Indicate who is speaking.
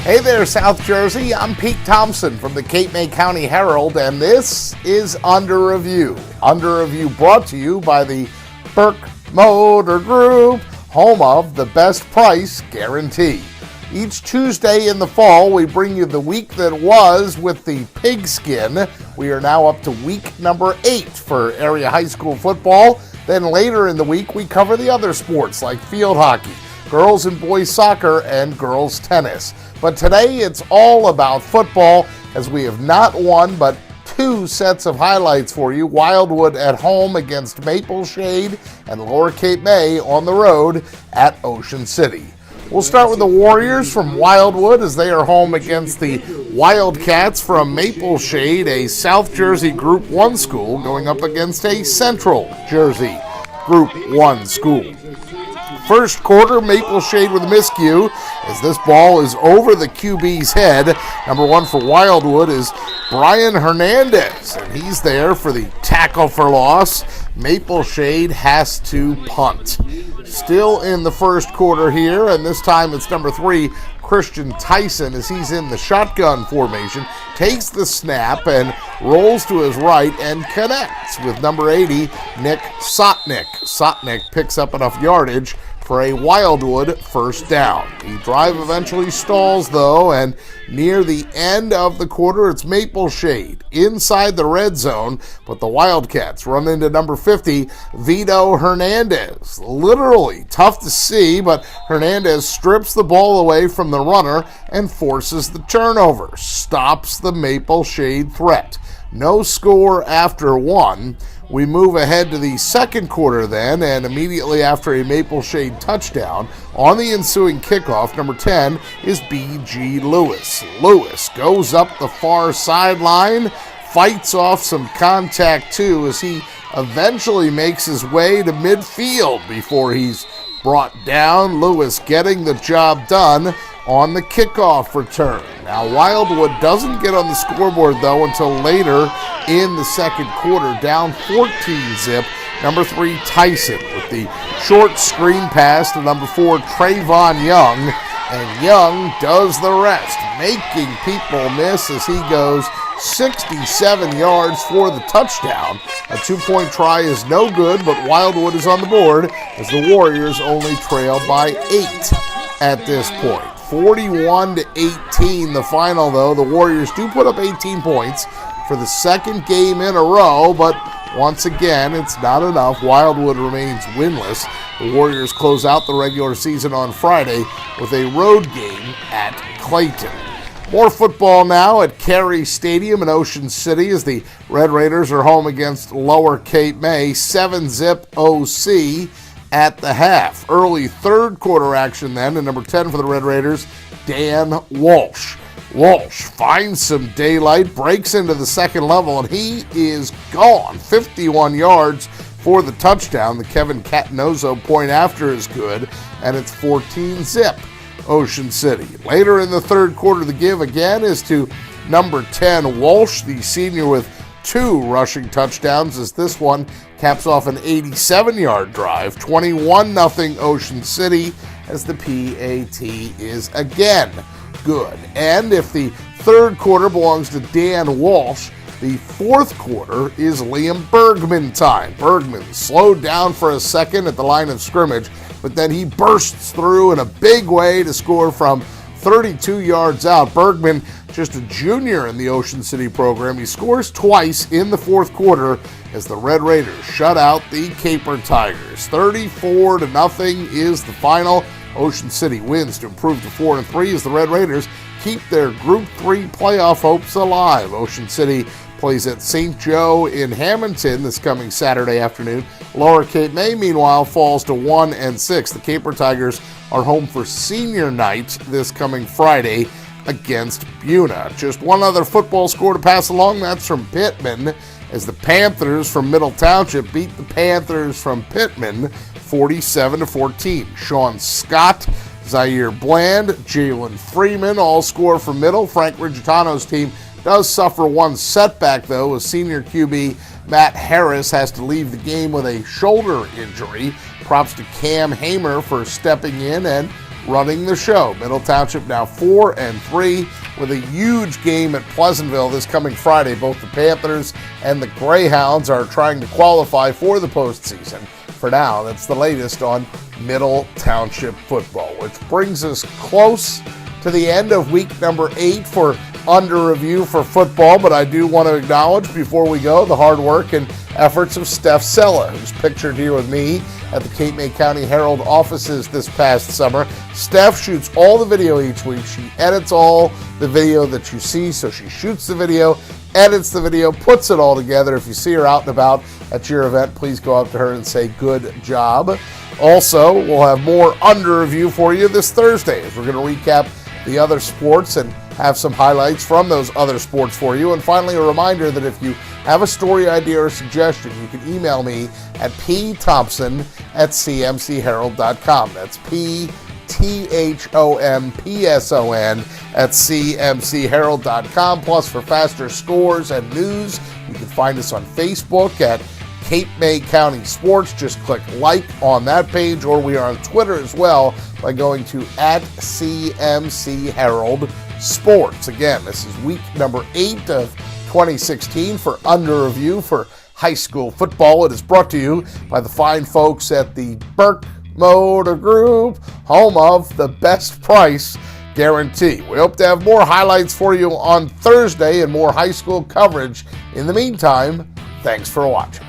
Speaker 1: Hey there, South Jersey. I'm Pete Thompson from the Cape May County Herald, and this is Under Review. Under Review brought to you by the Burke Motor Group, home of the best price guarantee. Each Tuesday in the fall, we bring you the week that was with the pigskin. We are now up to week number 8 for area high school football. Then later in the week, we cover the other sports like field hockey, girls and boys soccer, and girls tennis. But today it's all about football, as we have not one but 2 sets of highlights for you. Wildwood at home against Maple Shade, and Lower Cape May on the road at Ocean City. We'll start with the Warriors from Wildwood as they are home against the Wildcats from Maple Shade, a South Jersey Group 1 school going up against a Central Jersey Group 1 school. First quarter, Maple Shade with a miscue as this ball is over the QB's head. Number 1 for Wildwood is Brian Hernandez, and he's there for the tackle for loss. Maple Shade has to punt. Still in the first quarter here, and this time it's number 3, Christian Tyson, as he's in the shotgun formation, takes the snap and rolls to his right and connects with number 80, Nick Sotnick. Sotnick picks up enough yardage for a Wildwood first down. The drive eventually stalls, though, and near the end of the quarter, it's Maple Shade inside the red zone, but the Wildcats run into number 50, Vito Hernandez. Literally tough to see, but Hernandez strips the ball away from the runner and forces the turnover. Stops the Maple Shade threat. No score after 1. We move ahead to the second quarter then, and immediately after a Maple Shade touchdown, on the ensuing kickoff, number 10 is B.G. Lewis. Lewis goes up the far sideline, fights off some contact too, as he eventually makes his way to midfield before he's brought down. Lewis getting the job done on the kickoff return. Now, Wildwood doesn't get on the scoreboard, though, until later in the second quarter, down 14-zip. Number 3, Tyson, with the short screen pass to number 4, Trayvon Young, and Young does the rest, making people miss as he goes 67 yards for the touchdown. A 2-point try is no good, but Wildwood is on the board as the Warriors only trail by 8 at this point. 41-18 the final, though. The Warriors do put up 18 points for the second game in a row, but once again, it's not enough. Wildwood remains winless. The Warriors close out the regular season on Friday with a road game at Clayton. More football now at Carey Stadium in Ocean City as the Red Raiders are home against Lower Cape May. 7-zip OC at the half. Early third quarter action then, and number 10 for the Red Raiders, Dan Walsh. Walsh finds some daylight, breaks into the second level, and he is gone. 51 yards for the touchdown. The Kevin Catanozo point after is good, and it's 14-zip Ocean City. Later in the third quarter, the give again is to number 10, Walsh, the senior, with 2 rushing touchdowns, as this one caps off an 87-yard drive. 21-0 Ocean City, as the PAT is again good. And if the third quarter belongs to Dan Walsh, the fourth quarter is Liam Bergman time. Bergman slowed down for a second at the line of scrimmage, but then he bursts through in a big way to score from 32 yards out. Bergman, just a junior in the Ocean City program, he scores twice in the fourth quarter as the Red Raiders shut out the Caper Tigers. 34-0 is the final. Ocean City wins to improve to 4-3 as the Red Raiders keep their Group 3 playoff hopes alive. Ocean City plays at St. Joe in Hamilton this coming Saturday afternoon. Lower Cape May, meanwhile, falls to 1-6. The Caper Tigers are home for senior night this coming Friday against Buna. Just one other football score to pass along. That's from Pitman, as the Panthers from Middle Township beat the Panthers from Pitman 47-14. Sean Scott, Zaire Bland, Jalen Freeman all score for Middle. Frank Rigitano's team does suffer one setback, though, as senior QB Matt Harris has to leave the game with a shoulder injury. Props to Cam Hamer for stepping in and running the show. Middle Township now 4-3 with a huge game at Pleasantville this coming Friday. Both the Panthers and the Greyhounds are trying to qualify for the postseason. For now, that's the latest on Middle Township football, which brings us close to the end of week number 8 for Under Review for football, but I do want to acknowledge before we go the hard work and efforts of Steph Sella, who's pictured here with me at the Cape May County Herald offices this past summer. Steph shoots all the video each week. She edits all the video that you see, so she shoots the video, edits the video, puts it all together. If you see her out and about at your event, please go up to her and say good job. Also, we'll have more Under Review for you this Thursday as we're going to recap the other sports and have some highlights from those other sports for you. And finally, a reminder that if you have a story idea or suggestion, you can email me at pthompson@cmcherald.com. That's pthompson@cmcherald.com. Plus, for faster scores and news, you can find us on Facebook at Cape May County Sports. Just click like on that page, or we are on Twitter as well by going to @CMC Herald Sports. Again, this is week number 8 of 2016 for Under Review for high school football. It is brought to you by the fine folks at the Burke Motor Group, home of the best price guarantee. We hope to have more highlights for you on Thursday and more high school coverage. In the meantime, thanks for watching.